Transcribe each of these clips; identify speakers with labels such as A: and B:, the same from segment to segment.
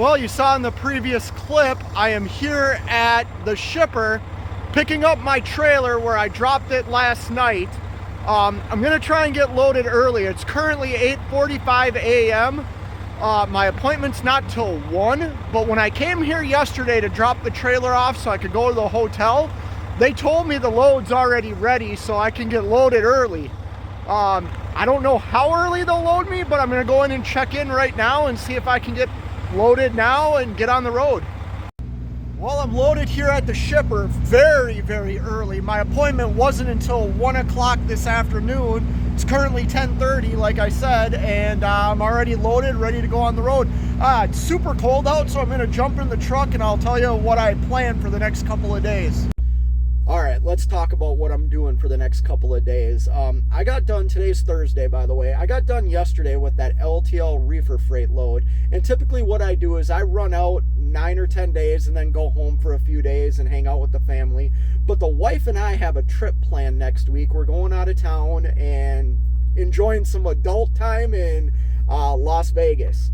A: Well, you saw in the previous clip, I am here at the shipper picking up my trailer where I dropped it last night. I'm gonna try and get loaded early. It's currently 8:45 a.m. My appointment's not till 1, but when I came here yesterday to drop the trailer off so I could go to the hotel, they told me the load's already ready so I can get loaded early. I don't know how early they'll load me, but I'm gonna go in and check in right now and see if I can get loaded now and get on the road. Well, I'm loaded here at the shipper very, very early. My appointment wasn't until 1 o'clock this afternoon. It's currently 10:30, like I said, and I'm already loaded, ready to go on the road. It's super cold out, so I'm gonna jump in the truck and I'll tell you what I plan for the next couple of days. All right, let's talk about what I'm doing for the next couple of days. I got done, today's Thursday, by the way. I got done yesterday with that LTL reefer freight load. And typically what I do is I run out 9 or 10 days and then go home for a few days and hang out with the family. But the wife and I have a trip planned next week. We're going out of town and enjoying some adult time in Las Vegas.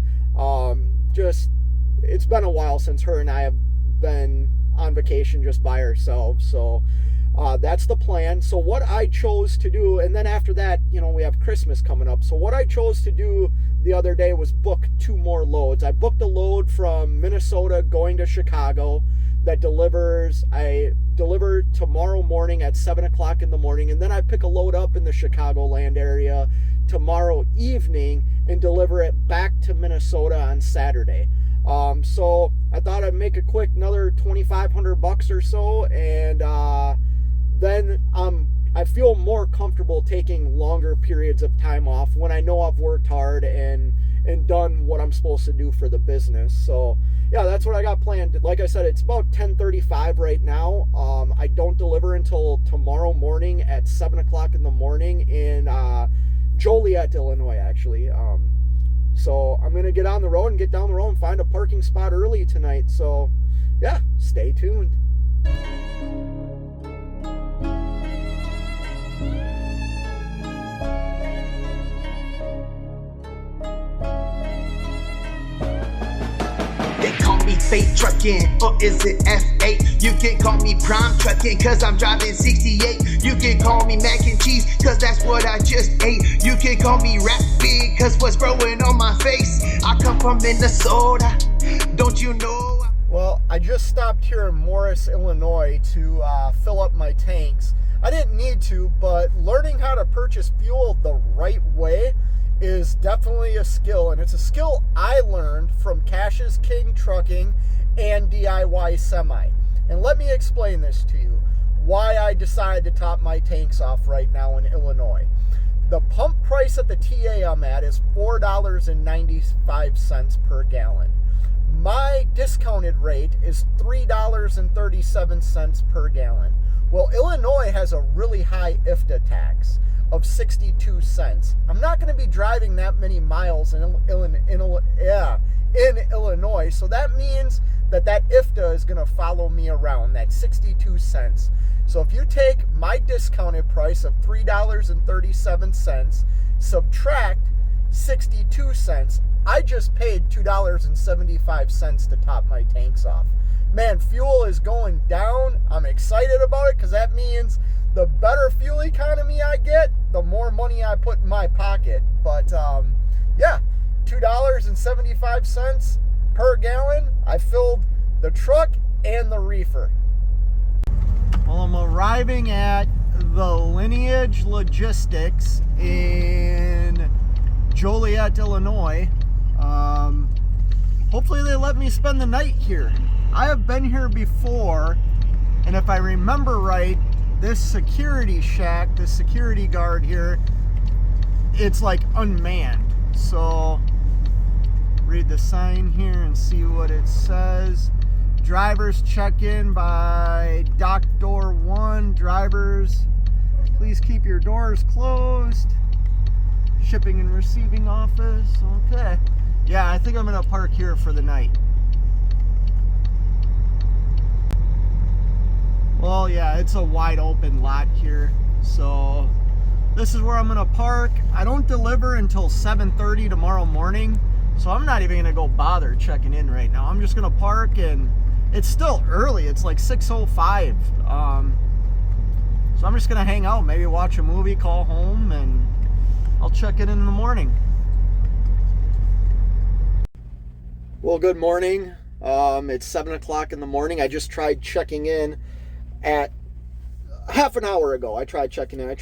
A: It's been a while since her and I have been on vacation just by ourselves, so that's the plan. So what I chose to do, and then after that, we have Christmas coming up, so what I chose to do the other day was book 2 more loads. I booked a load from Minnesota going to Chicago that I deliver tomorrow morning at 7 o'clock in the morning, and then I pick a load up in the Chicagoland area tomorrow evening and deliver it back to Minnesota on Saturday. So I thought I'd make a quick another $2,500 or so, and then I feel more comfortable taking longer periods of time off when I know I've worked hard and done what I'm supposed to do for the business. So yeah, that's what I got planned. Like I said, it's about 10:35 right now. I don't deliver until tomorrow morning at 7 o'clock in the morning in Joliet, Illinois, actually. So I'm going to get on the road and get down the road and find a parking spot early tonight. So yeah, stay tuned.
B: They call me fake trucking, or is it F8? You can call me prime trucking, cause I'm driving 68. You can call me mac and cheese, cause that's what I just ate. You can call me rap big, cause what's growing on my face. I come from Minnesota, don't you know?
A: Well, I just stopped here in Morris, Illinois to fill up my tanks. I didn't need to, but learning how to purchase fuel the right way is definitely a skill, and it's a skill I learned from Cash is King Trucking and DIY Semi. And let me explain this to you, why I decided to top my tanks off right now in Illinois. The pump price at the TA I'm at is $4.95 per gallon. My discounted rate is $3.37 per gallon. Well, Illinois has a really high IFTA tax of 62 cents. I'm not going to be driving that many miles in Illinois, so that means that IFTA is going to follow me around, that 62 cents. So if you take my discounted price of $3.37, subtract 62 cents, I just paid $2.75 to top my tanks off. Man, fuel is going down. I'm excited about it because that means the better fuel economy I get, the more money I put in my pocket. But yeah, $2.75 per gallon. I filled the truck and the reefer. Well, I'm arriving at the Lineage Logistics in Joliet, Illinois. Hopefully they let me spend the night here. I have been here before, and if I remember right, this security shack, this security guard here, it's like unmanned. So read the sign here and see what it says. Drivers check in by dock door 1. Drivers, please keep your doors closed. Shipping and receiving office. Okay. Yeah, I think I'm gonna park here for the night. Well, yeah, it's a wide open lot here. So this is where I'm gonna park. I don't deliver until 7:30 tomorrow morning. So I'm not even gonna go bother checking in right now. I'm just gonna park, and it's still early. It's like 6:05. So I'm just gonna hang out, maybe watch a movie, call home, and I'll check in the morning. Well, good morning. It's 7 o'clock in the morning. I just tried checking in at half an hour ago. I tried checking in at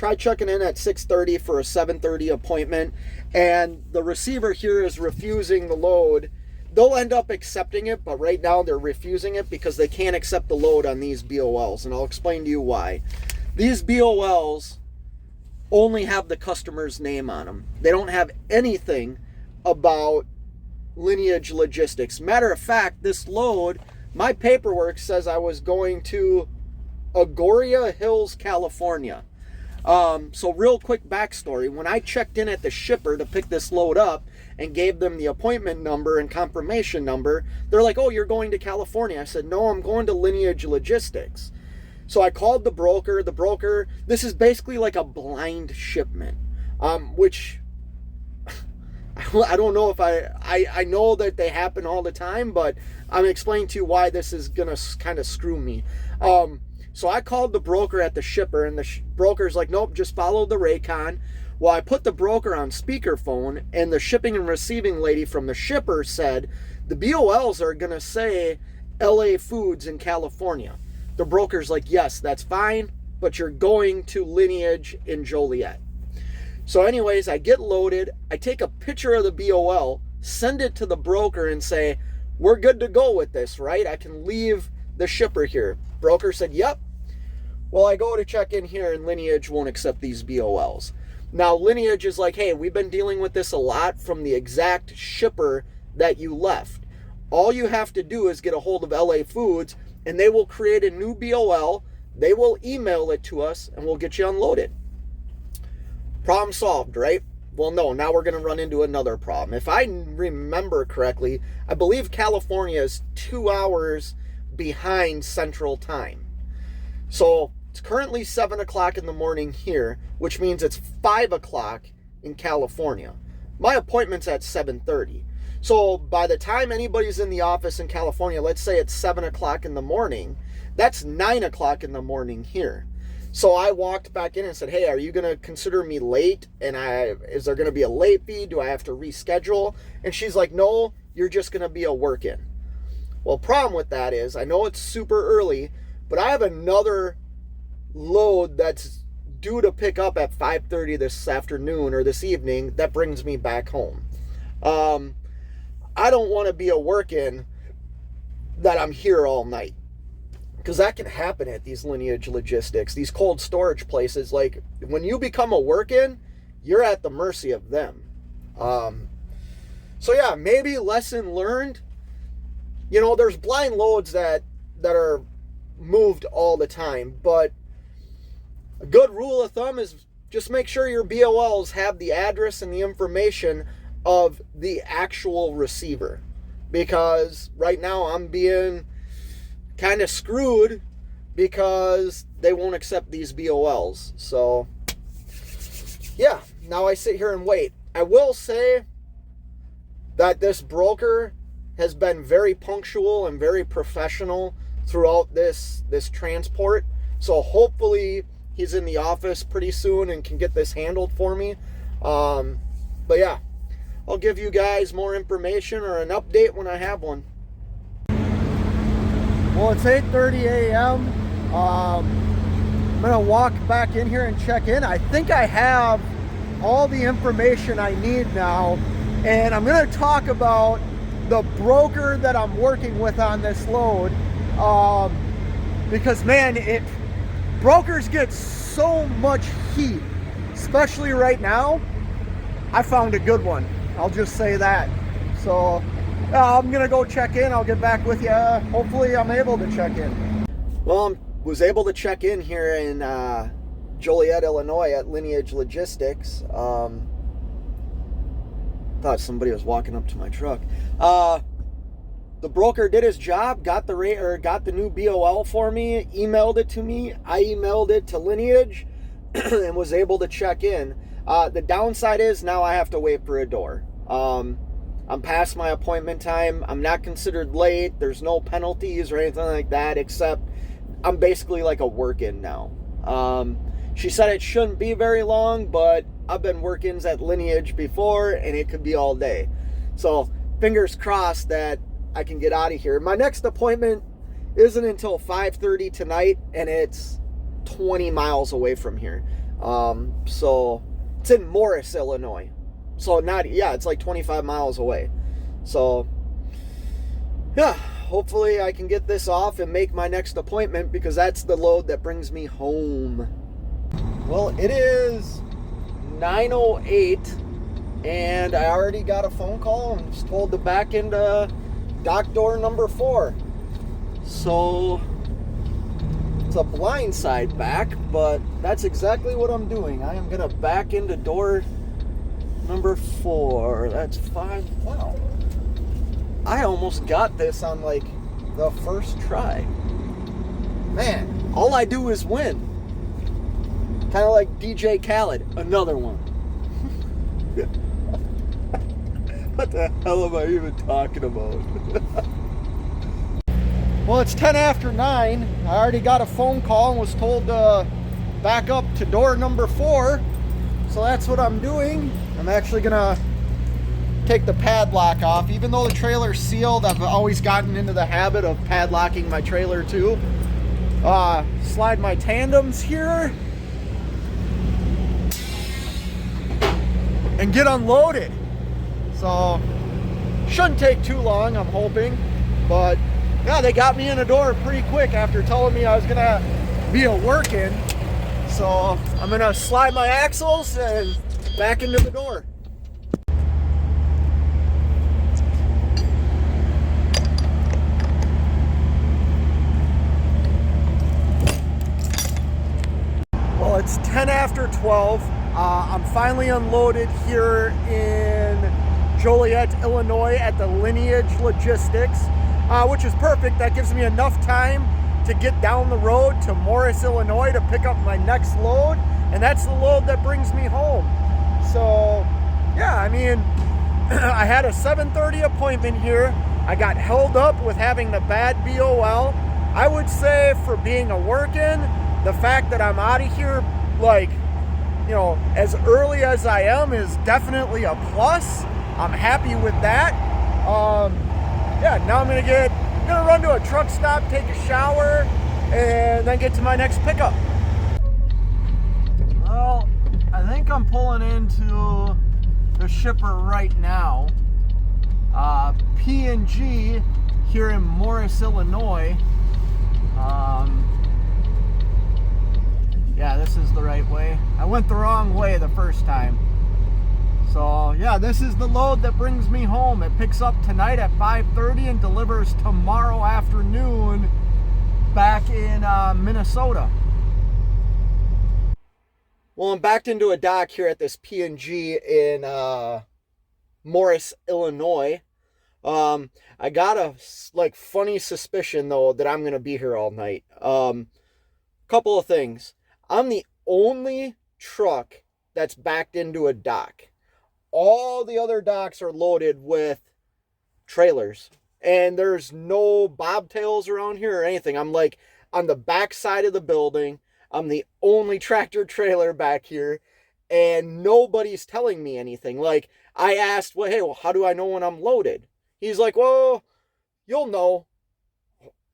A: 6:30 for a 7:30 appointment, and the receiver here is refusing the load. They'll end up accepting it, but right now they're refusing it because they can't accept the load on these BOLs, and I'll explain to you why. These BOLs only have the customer's name on them. They don't have anything about Lineage Logistics. Matter of fact, this load, my paperwork says I was going to Agoura Hills, California. So real quick backstory. When I checked in at the shipper to pick this load up and gave them the appointment number and confirmation number, they're like, oh, you're going to California. I said, no, I'm going to Lineage Logistics. So I called the broker. The broker, this is basically like a blind shipment, which I don't know if I know that they happen all the time, but I'm explaining to you why this is going to kind of screw me. So I called the broker at the shipper, and the broker's like, nope, just follow the Raycon. Well, I put the broker on speakerphone, and the shipping and receiving lady from the shipper said, the BOLs are going to say LA Foods in California. The broker's like, yes, that's fine, but you're going to Lineage in Joliet. So anyways, I get loaded. I take a picture of the BOL, send it to the broker, and say, we're good to go with this, right? I can leave the shipper here. Broker said, yep. Well, I go to check in here, and Lineage won't accept these BOLs. Now, Lineage is like, hey, we've been dealing with this a lot from the exact shipper that you left. All you have to do is get a hold of LA Foods, and they will create a new BOL. They will email it to us, and we'll get you unloaded. Problem solved, right? Well, no, now we're going to run into another problem. If I remember correctly, I believe California is 2 hours behind Central Time. So it's currently 7 o'clock in the morning here, which means it's 5 o'clock in California. My appointment's at 7:30. So by the time anybody's in the office in California, let's say it's 7 o'clock in the morning, that's 9 o'clock in the morning here. So I walked back in and said, hey, are you going to consider me late? And is there going to be a late fee? Do I have to reschedule? And she's like, no, you're just going to be a work-in. Well, problem with that is, I know it's super early, but I have another load that's due to pick up at 5:30 this afternoon or this evening that brings me back home. I don't want to be a work-in that I'm here all night, because that can happen at these Lineage Logistics, these cold storage places. Like, when you become a work-in, you're at the mercy of them. So yeah, maybe lesson learned. You know, there's blind loads that are moved all the time, but a good rule of thumb is just make sure your BOLs have the address and the information of the actual receiver, because right now I'm being kind of screwed because they won't accept these BOLs. So yeah, now I sit here and wait. I will say that this broker has been very punctual and very professional throughout this transport. So hopefully he's in the office pretty soon and can get this handled for me. But yeah, I'll give you guys more information or an update when I have one. Well, it's 8:30 a.m. I'm going to walk back in here and check in. I think I have all the information I need now. And I'm going to talk about the broker that I'm working with on this load. Because, man, brokers get so much heat, especially right now. I found a good one. I'll just say that. So I'm going to go check in. I'll get back with you. Hopefully I'm able to check in. Well, I was able to check in here in Joliet, Illinois at Lineage Logistics. Thought somebody was walking up to my truck. The broker did his job, got the new BOL for me, emailed it to me. I emailed it to Lineage and was able to check in. The downside is now I have to wait for a door. I'm past my appointment time. I'm not considered late. There's no penalties or anything like that, except I'm basically like a work-in now. She said it shouldn't be very long, but I've been work-ins at Lineage before, and it could be all day. So fingers crossed that I can get out of here. My next appointment isn't until 5:30 tonight, and it's 20 miles away from here. So it's in Morris, Illinois. So it's like 25 miles away. So yeah, hopefully I can get this off and make my next appointment, because that's the load that brings me home. Well, it is 9:08, and I already got a phone call and was told to back into dock door number 4. So it's a blindside back, but that's exactly what I'm doing. I am gonna back into door number 4. That's 5. Wow. I almost got this on like the first try. Man, all I do is win. Kind of like DJ Khaled, another one. What the hell am I even talking about? Well, it's 10 after 9. I already got a phone call and was told to back up to door number 4. So that's what I'm doing. I'm actually gonna take the padlock off. Even though the trailer's sealed, I've always gotten into the habit of padlocking my trailer too. Slide my tandems here and get unloaded. So shouldn't take too long, I'm hoping. But yeah, they got me in the door pretty quick after telling me I was gonna be a work-in. So I'm gonna slide my axles and back into the door. Well, it's 10 after 12. I'm finally unloaded here in Joliet, Illinois at the Lineage Logistics, which is perfect. That gives me enough time to get down the road to Morris, Illinois to pick up my next load, and that's the load that brings me home. So yeah, I mean, I had a 7:30 appointment here. I got held up with having the bad BOL. I would say for being a work-in, the fact that I'm out of here like, you know, as early as I am is definitely a plus. I'm happy with that. Yeah, now I'm gonna run to a truck stop, take a shower, and then get to my next pickup. Well, I think I'm pulling into the shipper right now. P&G here in Morris, Illinois. Yeah, this is the right way. I went the wrong way the first time. So yeah, this is the load that brings me home. It picks up tonight at 5:30 and delivers tomorrow afternoon back in Minnesota. Well, I'm backed into a dock here at this P&G in Morris, Illinois. I got a funny suspicion though that I'm gonna be here all night. Couple of things. I'm the only truck that's backed into a dock. All the other docks are loaded with trailers, and there's no bobtails around here or anything. I'm like on the back side of the building. I'm the only tractor trailer back here, and nobody's telling me anything. Like, I asked, well, hey, how do I know when I'm loaded? He's like, well, you'll know.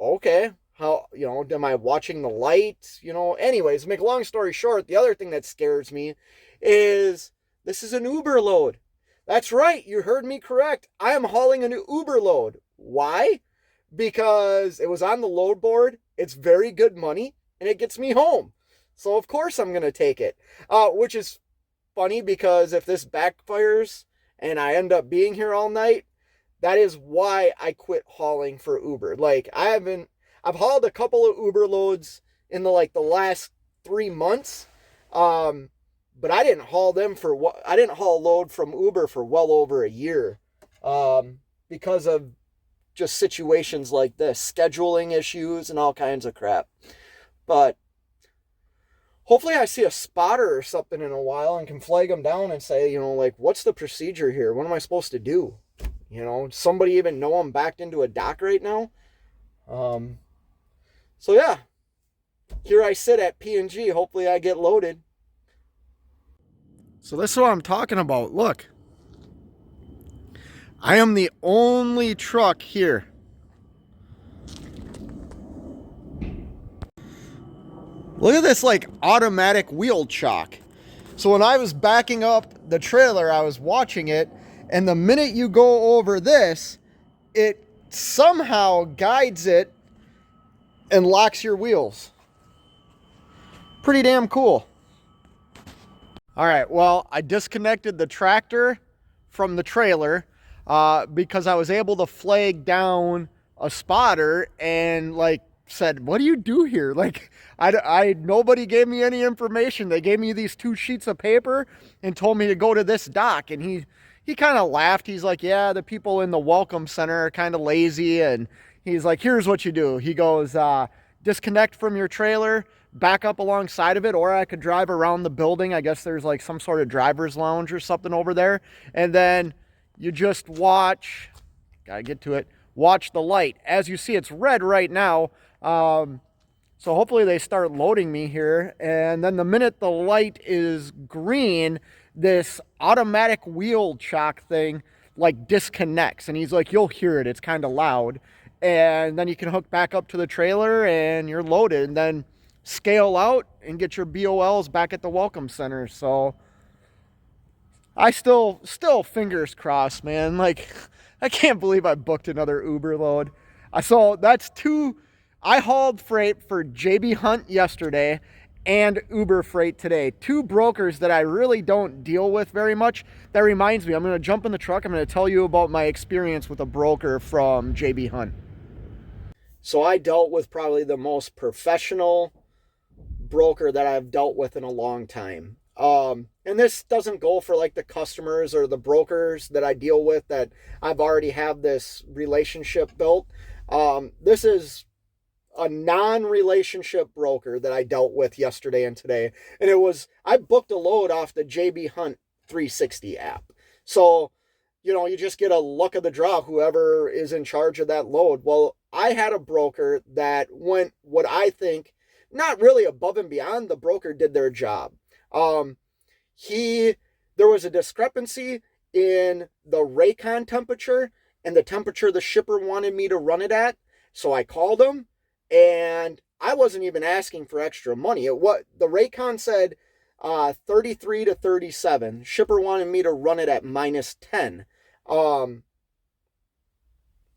A: Okay. How, am I watching the light? Anyways, make a long story short, the other thing that scares me is this is an Uber load. That's right. You heard me correct. I am hauling an Uber load. Why? Because it was on the load board. It's very good money and it gets me home. So of course I'm going to take it. Which is funny because if this backfires and I end up being here all night, that is why I quit hauling for Uber. Like, I've hauled a couple of Uber loads in the last 3 months, but I didn't haul load from Uber for well over a year, because of just situations like this, scheduling issues and all kinds of crap. But hopefully I see a spotter or something in a while and can flag them down and say, what's the procedure here? What am I supposed to do? You know, somebody even know I'm backed into a dock right now? So yeah, here I sit at P&G. Hopefully I get loaded. So this is what I'm talking about. Look, I am the only truck here. Look at this like automatic wheel chock. So when I was backing up the trailer, I was watching it, and the minute you go over this, it somehow guides it and locks your wheels. Pretty damn cool. All right, well, I disconnected the tractor from the trailer because I was able to flag down a spotter and like said, what do you do here? Like, nobody gave me any information. They gave me these 2 sheets of paper and told me to go to this dock. And he kind of laughed. He's like, yeah, the people in the welcome center are kind of lazy. And he's like, here's what you do. He goes, disconnect from your trailer, back up alongside of it, or I could drive around the building. I guess there's like some sort of driver's lounge or something over there. And then you just watch, gotta get to it, watch the light. As you see, it's red right now. So hopefully they start loading me here. And then the minute the light is green, this automatic wheel chock thing like disconnects. And he's like, you'll hear it. It's kind of loud. And then you can hook back up to the trailer and you're loaded. And then scale out and get your BOLs back at the welcome center. So I still fingers crossed, man. Like, I can't believe I booked another Uber load. So that's 2. I hauled freight for JB Hunt yesterday and Uber Freight today. 2 brokers that I really don't deal with very much. That reminds me, I'm going to jump in the truck. I'm going to tell you about my experience with a broker from JB Hunt. So I dealt with probably the most professional broker that I've dealt with in a long time. And this doesn't go for like the customers or the brokers that I deal with that I've already have this relationship built. This is a non-relationship broker that I dealt with yesterday and today. And I booked a load off the JB Hunt 360 app. So, you know, you just get a luck of the draw, whoever is in charge of that load. Well, I had a broker that went what I think not really above and beyond. The broker did their job. There was a discrepancy in the Raycon temperature and the temperature the shipper wanted me to run it at. So I called him, and I wasn't even asking for extra money. The Raycon said 33 to 37. Shipper wanted me to run it at -10.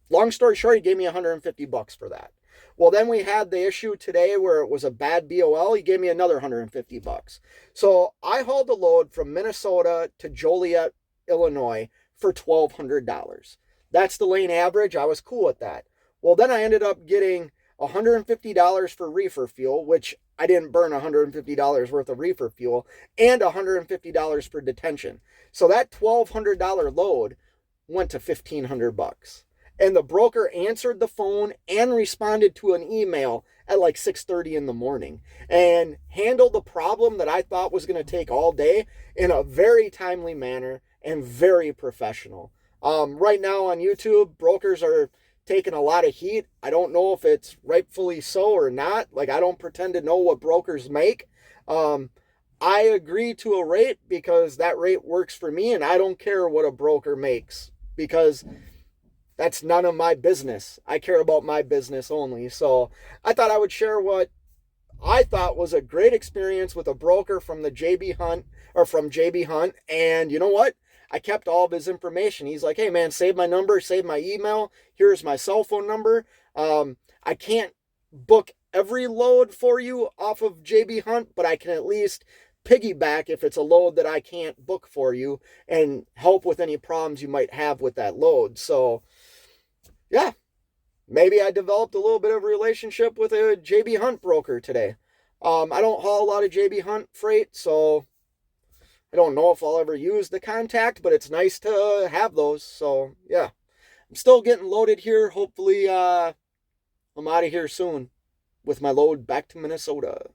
A: Long story short, he gave me $150 for that. Well, then we had the issue today where it was a bad BOL. He gave me another $150. So I hauled a load from Minnesota to Joliet, Illinois for $1,200. That's the lane average. I was cool with that. Well, then I ended up getting $150 for reefer fuel, which I didn't burn $150 worth of reefer fuel, and $150 for detention. So that $1,200 load went to $1,500. And the broker answered the phone and responded to an email at like 6:30 in the morning and handled the problem that I thought was going to take all day in a very timely manner and very professional. Right now on YouTube, brokers are taking a lot of heat. I don't know if it's rightfully so or not. Like, I don't pretend to know what brokers make. I agree to a rate because that rate works for me, and I don't care what a broker makes because that's none of my business. I care about my business only. So I thought I would share what I thought was a great experience with a broker from JB Hunt. And you know what? I kept all of his information. He's like, hey man, save my number, save my email. Here's my cell phone number. I can't book every load for you off of JB Hunt, but I can at least piggyback if it's a load that I can't book for you and help with any problems you might have with that load. So yeah, maybe I developed a little bit of a relationship with a JB Hunt broker today. I don't haul a lot of JB Hunt freight, so I don't know if I'll ever use the contact, but it's nice to have those. So yeah, I'm still getting loaded here. Hopefully I'm out of here soon with my load back to Minnesota.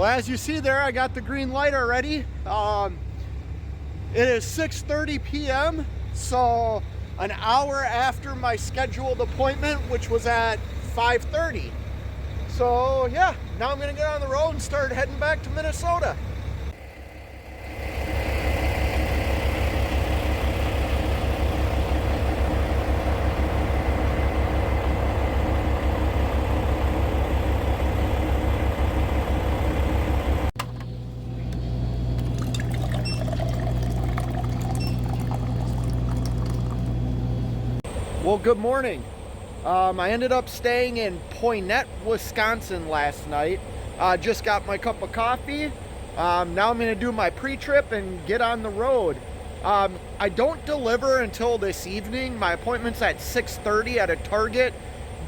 A: Well, as you see there, I got the green light already. It is 6:30 p.m., so an hour after my scheduled appointment, which was at 5:30. So yeah, now I'm gonna get on the road and start heading back to Minnesota. Well, good morning. I ended up staying in Poynette, Wisconsin last night. Just got my cup of coffee. Now I'm going to do my pre-trip and get on the road. I don't deliver until this evening. My appointment's at 6:30 at a Target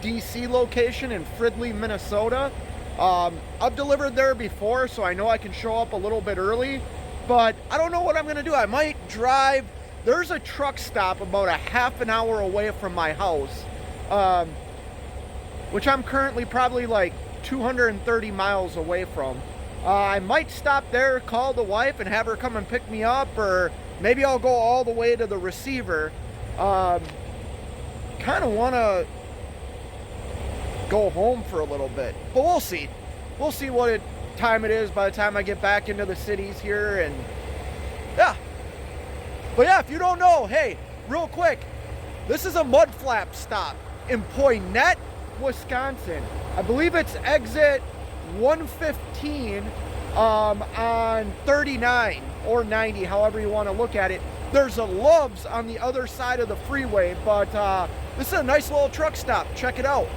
A: DC location in Fridley, Minnesota. I've delivered there before, so I know I can show up a little bit early, but I don't know what I'm going to do. I might drive. There's a truck stop about a half an hour away from my house, which I'm currently probably like 230 miles away from. I might stop there, call the wife, and have her come and pick me up, or maybe I'll go all the way to the receiver. Kind of want to go home for a little bit, but we'll see. We'll see what time it is by the time I get back into the cities here, and yeah. But yeah, if you don't know, hey, real quick, this is a mud flap stop in Poynette, Wisconsin. I believe it's exit 115 on 39 or 90, however you want to look at it. There's a Love's on the other side of the freeway, but this is a nice little truck stop. Check it out.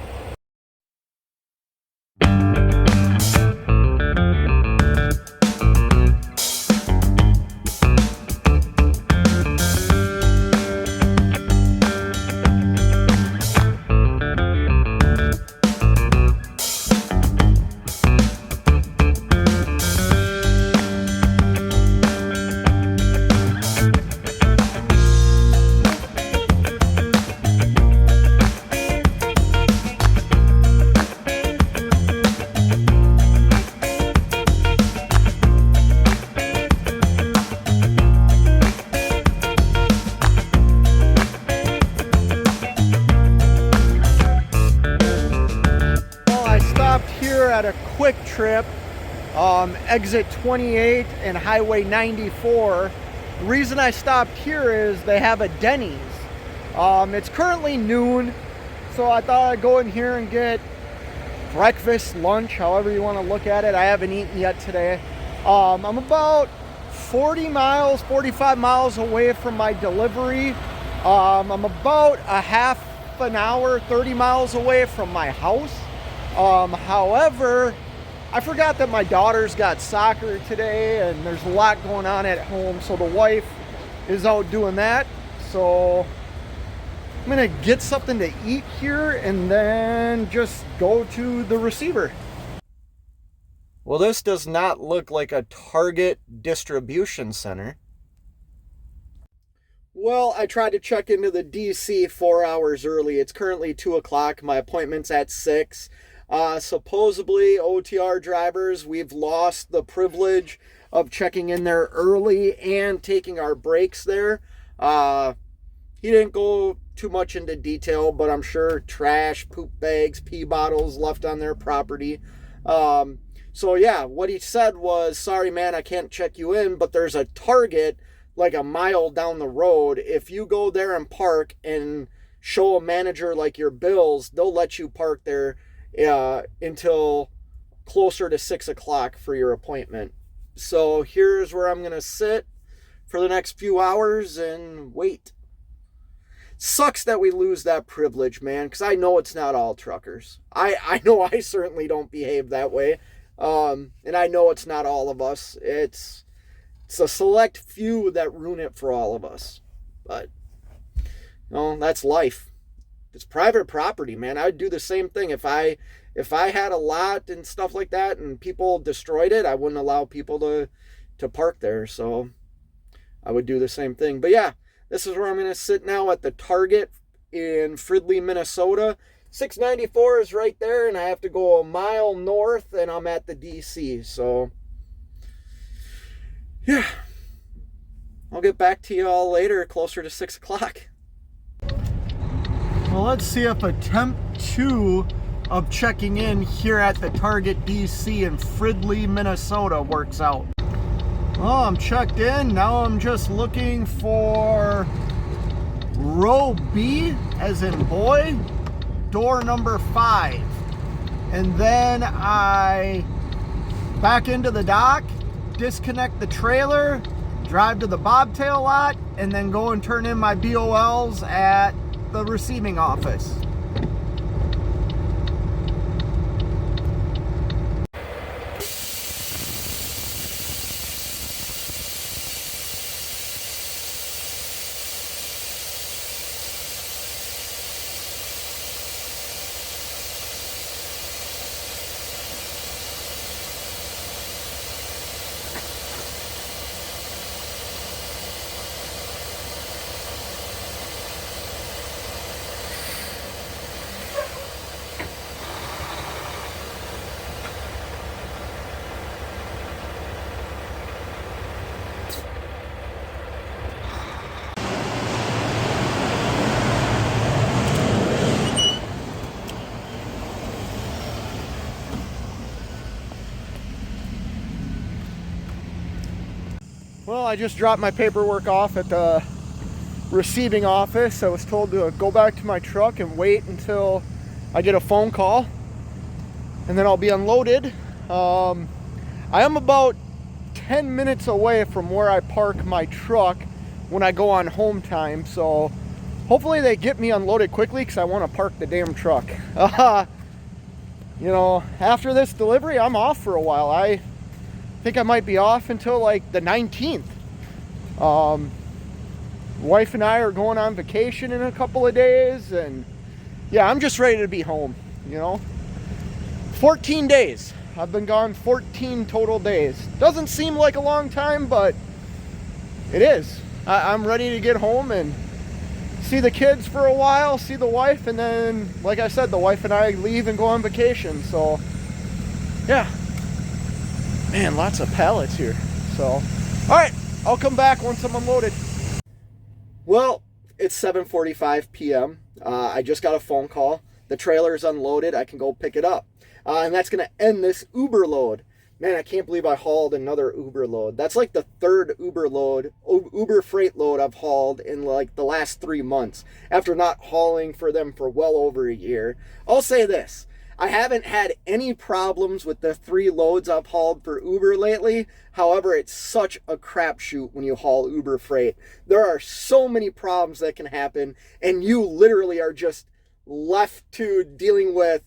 A: At a Quick Trip, exit 28 and Highway 94. The reason I stopped here is they have a Denny's. It's currently noon, so I thought I'd go in here and get breakfast, lunch, however you want to look at it. I haven't eaten yet today. I'm about 40 miles, 45 miles away from my delivery. I'm about a half an hour, 30 miles away from my house. However, I forgot that my daughter's got soccer today and there's a lot going on at home, so the wife is out doing that. So I'm gonna get something to eat here and then just go to the receiver. Well, this does not look like a Target distribution center. Well, I tried to check into the DC 4 hours early. It's currently 2 o'clock. My appointment's at 6. Supposedly, OTR drivers, we've lost the privilege of checking in there early and taking our breaks there. He didn't go too much into detail, but I'm sure trash, poop bags, pee bottles left on their property. So yeah, what he said was, sorry man, I can't check you in, but there's a Target like a mile down the road. If you go there and park and show a manager like your bills, they'll let you park there until closer to 6 o'clock for your appointment. So here's where I'm gonna sit for the next few hours and wait. Sucks that we lose that privilege, man, because I know it's not all truckers. I know I certainly don't behave that way, and I know it's not all of us. It's a select few that ruin it for all of us. But that's life. It's private property, man. I'd do the same thing. If I had a lot and stuff like that and people destroyed it, I wouldn't allow people to park there. So I would do the same thing. But yeah, this is where I'm going to sit now at the Target in Fridley, Minnesota.
C: 694 is right there, and I have to go a mile north, and I'm at the DC. So, yeah. I'll get back to you all later, closer to 6 o'clock.
A: Well, let's see if attempt 2 of checking in here at the Target DC in Fridley, Minnesota works out. Well, I'm checked in. Now I'm just looking for row B, as in boy, door number 5. And then I back into the dock, disconnect the trailer, drive to the bobtail lot, and then go and turn in my BOLs at the receiving office. Well, I just dropped my paperwork off at the receiving office. I was told to go back to my truck and wait until I get a phone call, and then I'll be unloaded. I am about 10 minutes away from where I park my truck when I go on home time, so hopefully they get me unloaded quickly because I want to park the damn truck. You know, after this delivery, I'm off for a while. I think I might be off until like the 19th. Wife and I are going on vacation in a couple of days, and yeah, I'm just ready to be home, you know. 14 days. I've been gone 14 total days. Doesn't seem like a long time, but it is. I'm ready to get home and see the kids for a while, see the wife, and then, like I said, the wife and I leave and go on vacation. So, yeah. Man, lots of pallets here. So, all right, I'll come back once I'm unloaded.
C: Well, it's 7:45 p.m. I just got a phone call. The trailer is unloaded. I can go pick it up. And that's going to end this Uber load. Man, I can't believe I hauled another Uber load. That's like the third Uber freight load I've hauled in like the last 3 months after not hauling for them for well over a year. I'll say this. I haven't had any problems with the 3 loads I've hauled for Uber lately. However, it's such a crapshoot when you haul Uber freight. There are so many problems that can happen, and you literally are just left to dealing with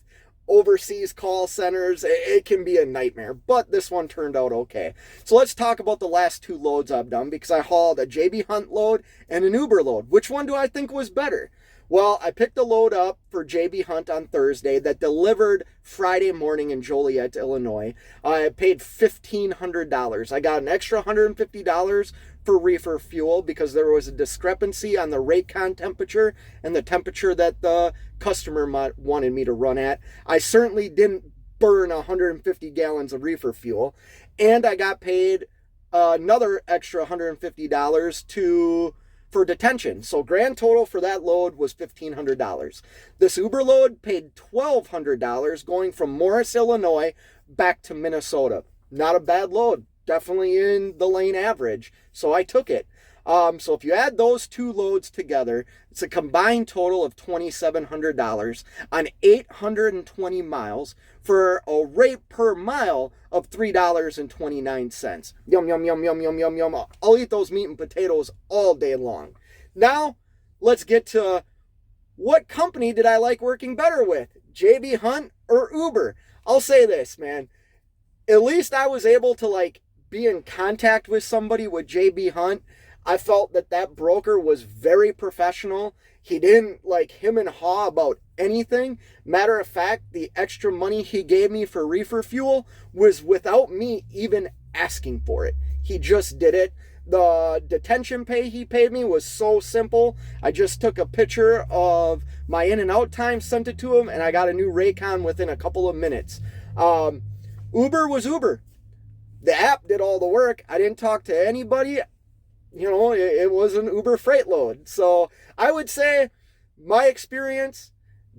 C: overseas call centers. It can be a nightmare, but this one turned out okay. So let's talk about the last 2 loads I've done, because I hauled a JB Hunt load and an Uber load. Which one do I think was better? Well, I picked a load up for JB Hunt on Thursday that delivered Friday morning in Joliet, Illinois. I paid $1,500. I got an extra $150 for reefer fuel because there was a discrepancy on the Raycon temperature and the temperature that the customer wanted me to run at. I certainly didn't burn 150 gallons of reefer fuel, and I got paid another extra $150 for detention. So grand total for that load was $1,500. This Uber load paid $1,200 going from Morris, Illinois back to Minnesota. Not a bad load. Definitely in the lane average. So I took it. So if you add those 2 loads together, it's a combined total of $2,700 on 820 miles for a rate per mile of $3.29. Yum, yum, yum, yum, yum, yum, yum. I'll eat those meat and potatoes all day long. Now, let's get to what company did I like working better with? JB Hunt or Uber? I'll say this, man. At least I was able to be in contact with somebody with JB Hunt. I felt that broker was very professional. He didn't him and haw about anything. Matter of fact, the extra money he gave me for reefer fuel was without me even asking for it. He just did it. The detention pay he paid me was so simple. I just took a picture of my in and out time, sent it to him, and I got a new Raycon within a couple of minutes. Uber was Uber. The app did all the work. I didn't talk to anybody. You know, it was an Uber freight load. So I would say my experience,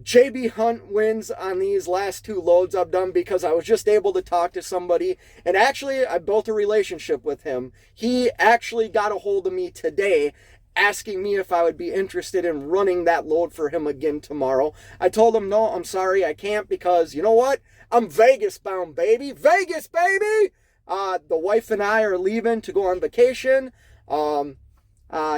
C: JB Hunt wins on these last 2 loads I've done because I was just able to talk to somebody. And actually, I built a relationship with him. He actually got a hold of me today asking me if I would be interested in running that load for him again tomorrow. I told him, no, I'm sorry, I can't because, you know what? I'm Vegas bound, baby. Vegas, baby! The wife and I are leaving to go on vacation.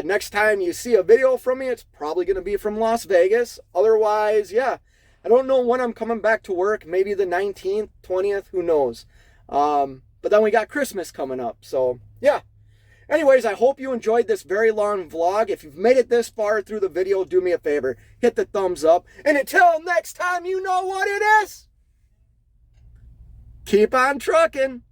C: Next time you see a video from me, it's probably going to be from Las Vegas. Otherwise, yeah, I don't know when I'm coming back to work. Maybe the 19th, 20th, who knows. But then we got Christmas coming up. So, yeah. Anyways, I hope you enjoyed this very long vlog. If you've made it this far through the video, do me a favor. Hit the thumbs up. And until next time, you know what it is. Keep on trucking.